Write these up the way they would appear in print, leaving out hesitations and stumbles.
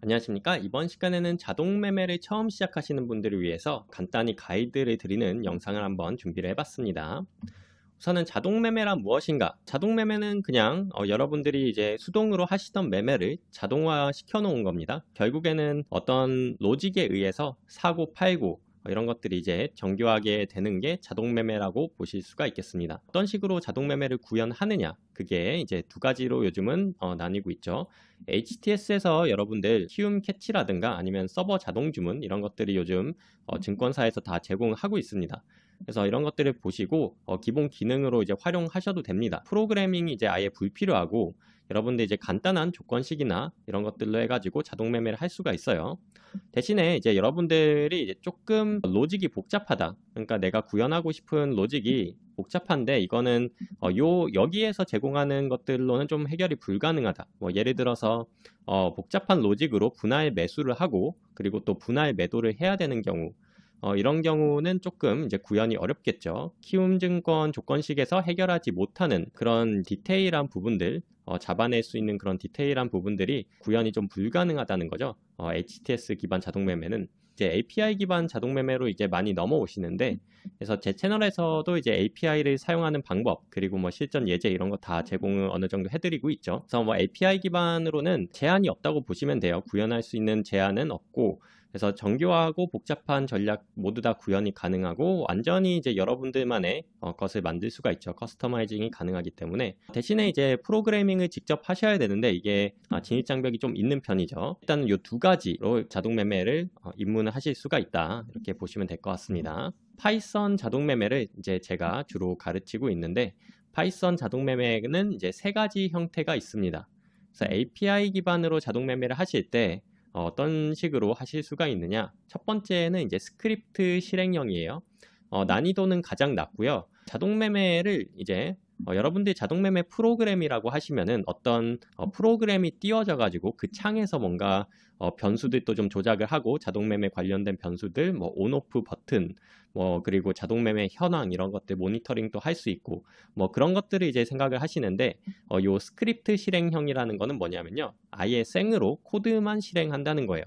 안녕하십니까? 이번 시간에는 자동 매매를 처음 시작하시는 분들을 위해서 간단히 가이드를 드리는 영상을 한번 준비를 해봤습니다. 우선은 자동 매매란 무엇인가? 자동 매매는 그냥 여러분들이 이제 수동으로 하시던 매매를 자동화 시켜 놓은 겁니다. 결국에는 어떤 로직에 의해서 사고 팔고 이런 것들이 이제 정교하게 되는 게 자동 매매라고 보실 수가 있겠습니다. 어떤 식으로 자동 매매를 구현하느냐? 그게 이제 두 가지로 요즘은 나뉘고 있죠. HTS에서 여러분들 키움 캐치라든가 아니면 서버 자동 주문 이런 것들이 요즘 증권사에서 다 제공하고 있습니다. 그래서 이런 것들을 보시고 기본 기능으로 이제 활용하셔도 됩니다. 프로그래밍이 이제 아예 불필요하고 여러분들 이제 간단한 조건식이나 이런 것들로 해가지고 자동 매매를 할 수가 있어요. 대신에 이제 여러분들이 이제 조금 로직이 복잡하다. 그러니까 내가 구현하고 싶은 로직이 복잡한데 이거는 여기에서 제공하는 것들로는 좀 해결이 불가능하다. 뭐 예를 들어서 복잡한 로직으로 분할 매수를 하고 그리고 또 분할 매도를 해야 되는 경우 이런 경우는 조금 이제 구현이 어렵겠죠. 키움증권 조건식에서 해결하지 못하는 그런 디테일한 부분들, 잡아낼 수 있는 그런 디테일한 부분들이 구현이 좀 불가능하다는 거죠. HTS 기반 자동 매매는 이제 API 기반 자동 매매로 이제 많이 넘어오시는데, 그래서 제 채널에서도 이제 API를 사용하는 방법, 그리고 뭐 실전 예제 이런 거 다 제공을 어느 정도 해드리고 있죠. 그래서 뭐 API 기반으로는 제한이 없다고 보시면 돼요. 구현할 수 있는 제한은 없고, 그래서 정교하고 복잡한 전략 모두 다 구현이 가능하고 완전히 이제 여러분들만의 것을 만들 수가 있죠. 커스터마이징이 가능하기 때문에 대신에 이제 프로그래밍을 직접 하셔야 되는데 이게 진입 장벽이 좀 있는 편이죠. 일단 이 두 가지로 자동 매매를 입문을 하실 수가 있다. 이렇게 보시면 될 것 같습니다. 파이썬 자동 매매를 이제 제가 주로 가르치고 있는데 파이썬 자동 매매는 이제 세 가지 형태가 있습니다. 그래서 API 기반으로 자동 매매를 하실 때 어떤 식으로 하실 수가 있느냐? 첫 번째는 이제 스크립트 실행형이에요. 난이도는 가장 낮고요. 자동 매매를 이제 여러분들이 자동 매매 프로그램이라고 하시면은 어떤 프로그램이 띄워져 가지고 그 창에서 뭔가 변수들도 좀 조작을 하고 자동 매매 관련된 변수들 뭐 온오프 버튼 뭐 그리고 자동 매매 현황 이런 것들 모니터링도 할 수 있고 뭐 그런 것들을 이제 생각을 하시는데 요 스크립트 실행형이라는 거는 뭐냐면요. 아예 생으로 코드만 실행한다는 거예요.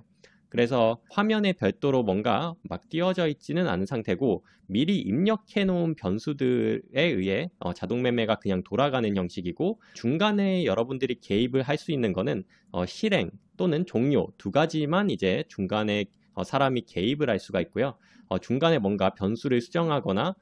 그래서 화면에 별도로 뭔가 막 띄워져 있지는 않은 상태고 미리 입력해 놓은 변수들에 의해 자동 매매가 그냥 돌아가는 형식이고 중간에 여러분들이 개입을 할 수 있는 거는 실행 또는 종료 두 가지만 이제 중간에 사람이 개입을 할 수가 있고요. 중간에 뭔가 변수를 수정하거나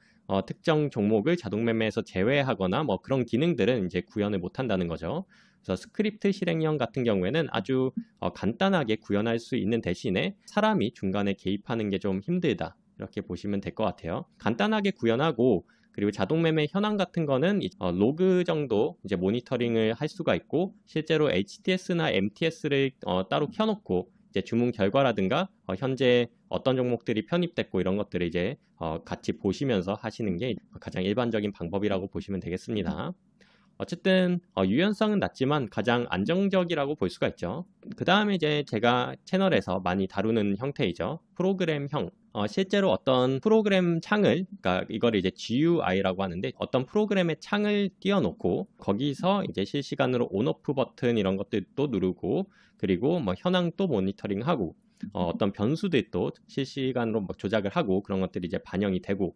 특정 종목을 자동 매매에서 제외하거나 뭐 그런 기능들은 이제 구현을 못 한다는 거죠. 그래서 스크립트 실행형 같은 경우에는 아주 간단하게 구현할 수 있는 대신에 사람이 중간에 개입하는 게 좀 힘들다. 이렇게 보시면 될 것 같아요. 간단하게 구현하고 그리고 자동 매매 현황 같은 거는 로그 정도 이제 모니터링을 할 수가 있고 실제로 HTS나 MTS를 따로 켜놓고 이제 주문 결과라든가 현재 어떤 종목들이 편입됐고 이런 것들을 이제 같이 보시면서 하시는 게 가장 일반적인 방법이라고 보시면 되겠습니다. 어쨌든 유연성은 낮지만 가장 안정적이라고 볼 수가 있죠. 그 다음에 이제 제가 채널에서 많이 다루는 형태이죠. 프로그램형. 실제로 어떤 프로그램 창을, 그러니까 이거를 이제 GUI라고 하는데 어떤 프로그램의 창을 띄워놓고 거기서 이제 실시간으로 온오프 버튼 이런 것들도 누르고 그리고 뭐 현황도 모니터링하고 어떤 변수들도 실시간으로 뭐 조작을 하고 그런 것들이 이제 반영이 되고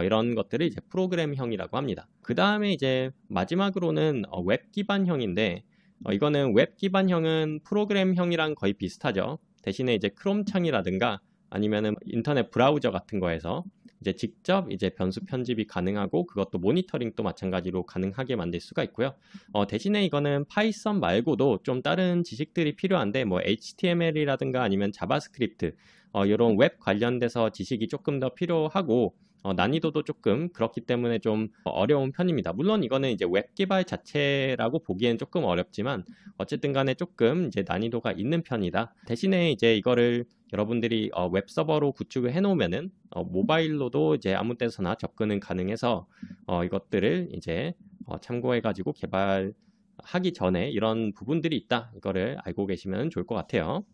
이런 것들을 이제 프로그램형이라고 합니다. 그 다음에 이제 마지막으로는 웹 기반형인데 이거는 웹 기반형은 프로그램형이랑 거의 비슷하죠. 대신에 이제 크롬 창이라든가 아니면은 인터넷 브라우저 같은 거에서 이제 직접 이제 변수 편집이 가능하고 그것도 모니터링도 마찬가지로 가능하게 만들 수가 있고요. 대신에 이거는 파이썬 말고도 좀 다른 지식들이 필요한데 뭐 HTML이라든가 아니면 자바스크립트 이런 웹 관련돼서 지식이 조금 더 필요하고 난이도도 조금 그렇기 때문에 좀 어려운 편입니다. 물론 이거는 이제 웹 개발 자체라고 보기엔 조금 어렵지만 어쨌든 간에 조금 이제 난이도가 있는 편이다. 대신에 이제 이거를 여러분들이 웹 서버로 구축을 해 놓으면은 모바일로도 이제 아무 때서나 접근은 가능해서 이것들을 이제 참고해 가지고 개발하기 전에 이런 부분들이 있다. 이거를 알고 계시면 좋을 것 같아요.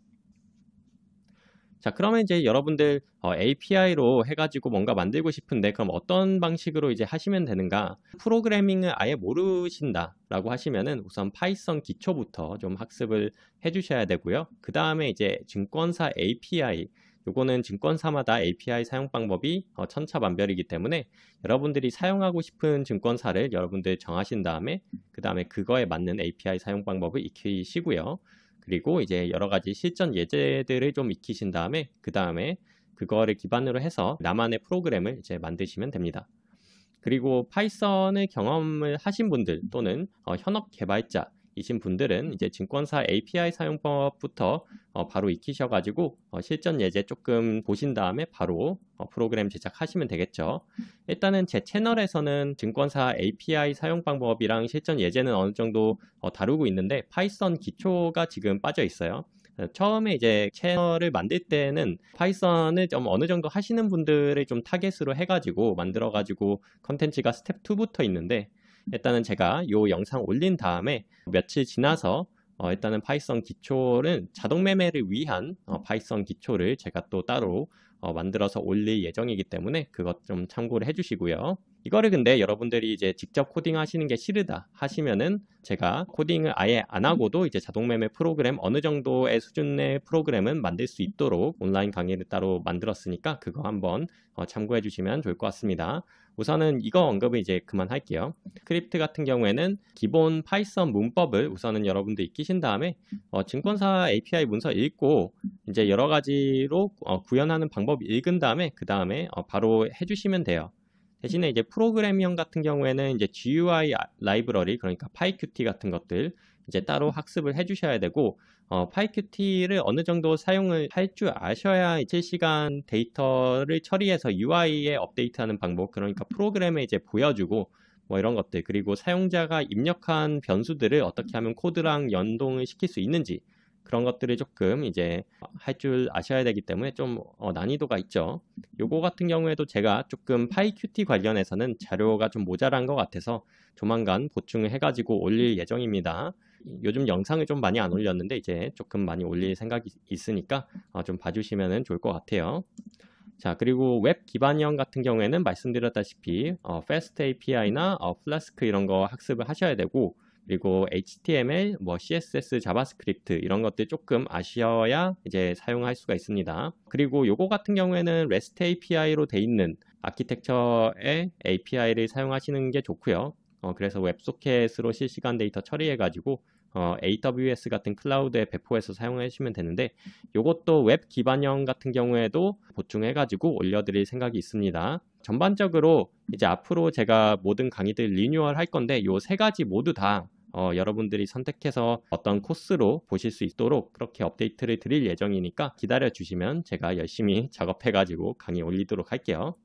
자, 그러면 이제 여러분들 API로 해가지고 뭔가 만들고 싶은데 그럼 어떤 방식으로 이제 하시면 되는가? 프로그래밍을 아예 모르신다라고 하시면은 우선 파이썬 기초부터 좀 학습을 해주셔야 되고요. 그 다음에 이제 증권사 API, 요거는 증권사마다 API 사용 방법이 천차만별이기 때문에 여러분들이 사용하고 싶은 증권사를 여러분들 정하신 다음에 그 다음에 그거에 맞는 API 사용 방법을 익히시고요. 그리고 이제 여러 가지 실전 예제들을 좀 익히신 다음에 그 다음에 그거를 기반으로 해서 나만의 프로그램을 이제 만드시면 됩니다. 그리고 파이썬을 경험을 하신 분들 또는 현업 개발자이신 분들은 이제 증권사 API 사용법부터 바로 익히셔가지고 실전 예제 조금 보신 다음에 바로 프로그램 제작하시면 되겠죠. 일단은 제 채널에서는 증권사 API 사용 방법이랑 실전 예제는 어느 정도 다루고 있는데 파이썬 기초가 지금 빠져 있어요. 처음에 이제 채널을 만들 때는 파이썬을 좀 어느 정도 하시는 분들을 좀 타겟으로 해가지고 만들어가지고 컨텐츠가 스텝 2부터 있는데 일단은 제가 요 영상 올린 다음에 며칠 지나서 일단은 파이썬 기초는 자동 매매를 위한 파이썬 기초를 제가 또 따로 만들어서 올릴 예정이기 때문에 그것 좀 참고를 해주시고요. 이거를 근데 여러분들이 이제 직접 코딩 하시는 게 싫다 하시면은 제가 코딩을 아예 안 하고도 이제 자동 매매 프로그램 어느 정도의 수준의 프로그램은 만들 수 있도록 온라인 강의를 따로 만들었으니까 그거 한번 참고해 주시면 좋을 것 같습니다. 우선은 이거 언급을 이제 그만할게요. 스크립트 같은 경우에는 기본 파이썬 문법을 우선은 여러분들 익히신 다음에 증권사 API 문서 읽고 이제 여러 가지로 구현하는 방법 읽은 다음에 그 다음에 바로 해주시면 돼요. 대신에 이제 프로그래밍 같은 경우에는 이제 GUI 라이브러리 그러니까 PyQt 같은 것들 이제 따로 학습을 해주셔야 되고 PyQt를 어느 정도 사용을 할 줄 아셔야 실시간 데이터를 처리해서 UI에 업데이트하는 방법 그러니까 프로그램에 이제 보여주고 뭐 이런 것들 그리고 사용자가 입력한 변수들을 어떻게 하면 코드랑 연동을 시킬 수 있는지 그런 것들을 조금 이제 할 줄 아셔야 되기 때문에 좀 난이도가 있죠. 요거 같은 경우에도 제가 조금 PyQt 관련해서는 자료가 좀 모자란 것 같아서 조만간 보충을 해가지고 올릴 예정입니다. 요즘 영상을 좀 많이 안 올렸는데 이제 조금 많이 올릴 생각이 있으니까 좀 봐주시면 좋을 것 같아요. 자, 그리고 웹 기반형 같은 경우에는 말씀드렸다시피 Fast API나 Flask 이런 거 학습을 하셔야 되고 그리고 HTML, 뭐 CSS, 자바스크립트 이런 것들 조금 아셔야 이제 사용할 수가 있습니다. 그리고 요거 같은 경우에는 REST API로 돼 있는 아키텍처의 API를 사용하시는 게 좋고요. 그래서 웹소켓으로 실시간 데이터 처리해가지고 AWS 같은 클라우드에 배포해서 사용하시면 되는데 요것도 웹 기반형 같은 경우에도 보충해가지고 올려드릴 생각이 있습니다. 전반적으로 이제 앞으로 제가 모든 강의들 리뉴얼 할 건데 요 세 가지 모두 다 여러분들이 선택해서 어떤 코스로 보실 수 있도록 그렇게 업데이트를 드릴 예정이니까 기다려 주시면 제가 열심히 작업해가지고 강의 올리도록 할게요.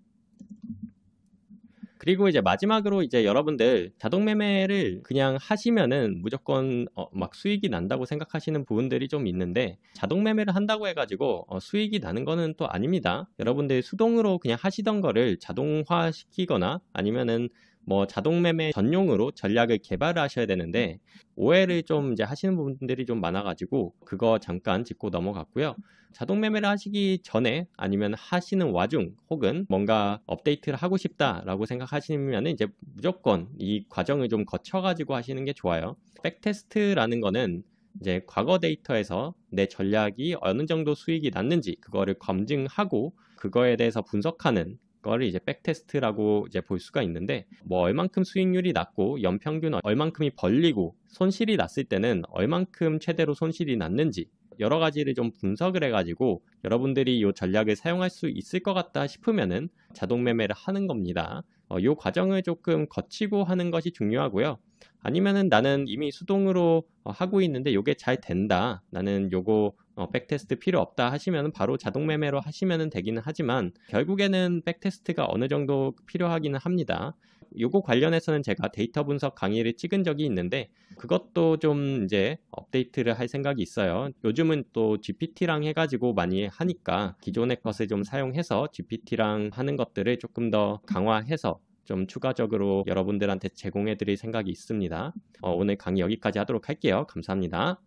그리고 이제 마지막으로 이제 여러분들 자동 매매를 그냥 하시면은 무조건 막 수익이 난다고 생각하시는 부분들이 좀 있는데 자동 매매를 한다고 해가지고 수익이 나는 거는 또 아닙니다. 여러분들 수동으로 그냥 하시던 거를 자동화 시키거나 아니면은 뭐 자동 매매 전용으로 전략을 개발을 하셔야 되는데 오해를 좀 이제 하시는 분들이 좀 많아가지고 그거 잠깐 짚고 넘어갔고요. 자동 매매를 하시기 전에 아니면 하시는 와중 혹은 뭔가 업데이트를 하고 싶다라고 생각하시면 이제 무조건 이 과정을 좀 거쳐가지고 하시는 게 좋아요. 백테스트라는 거는 이제 과거 데이터에서 내 전략이 어느 정도 수익이 났는지 그거를 검증하고 그거에 대해서 분석하는 거를 이제 백테스트라고 이제 볼 수가 있는데 뭐 얼만큼 수익률이 났고 연평균 얼만큼이 벌리고 손실이 났을 때는 얼만큼 최대로 손실이 났는지 여러 가지를 좀 분석을 해가지고 여러분들이 이 전략을 사용할 수 있을 것 같다 싶으면은 자동 매매를 하는 겁니다. 이 과정을 조금 거치고 하는 것이 중요하고요. 아니면은 나는 이미 수동으로 하고 있는데 이게 잘 된다. 나는 요거 백테스트 필요 없다 하시면 바로 자동 매매로 하시면 되기는 하지만 결국에는 백테스트가 어느 정도 필요하기는 합니다. 요거 관련해서는 제가 데이터 분석 강의를 찍은 적이 있는데 그것도 좀 이제 업데이트를 할 생각이 있어요. 요즘은 또 GPT랑 해가지고 많이 하니까 기존의 것을 좀 사용해서 GPT랑 하는 것들을 조금 더 강화해서 좀 추가적으로 여러분들한테 제공해 드릴 생각이 있습니다. 오늘 강의 여기까지 하도록 할게요. 감사합니다.